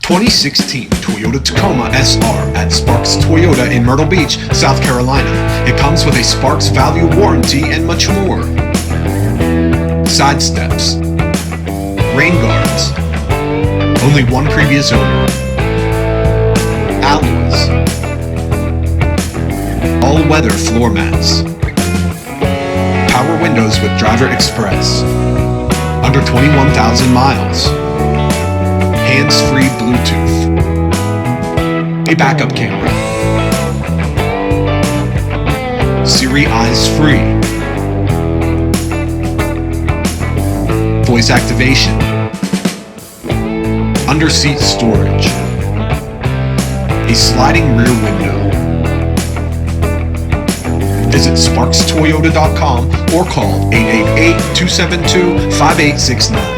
2016 Toyota Tacoma SR at Sparks Toyota in Myrtle Beach, South Carolina. It comes with a Sparks Value Warranty and much more. Side steps, rain guards, only one previous owner, alloys, all-weather floor mats, power windows with driver express, under 21,000 miles, hands-free Bluetooth, a backup camera, SIRI eyes free, voice activation, under-seat storage, a sliding rear window. Visit SparksToyota.com or call 888-272-5869.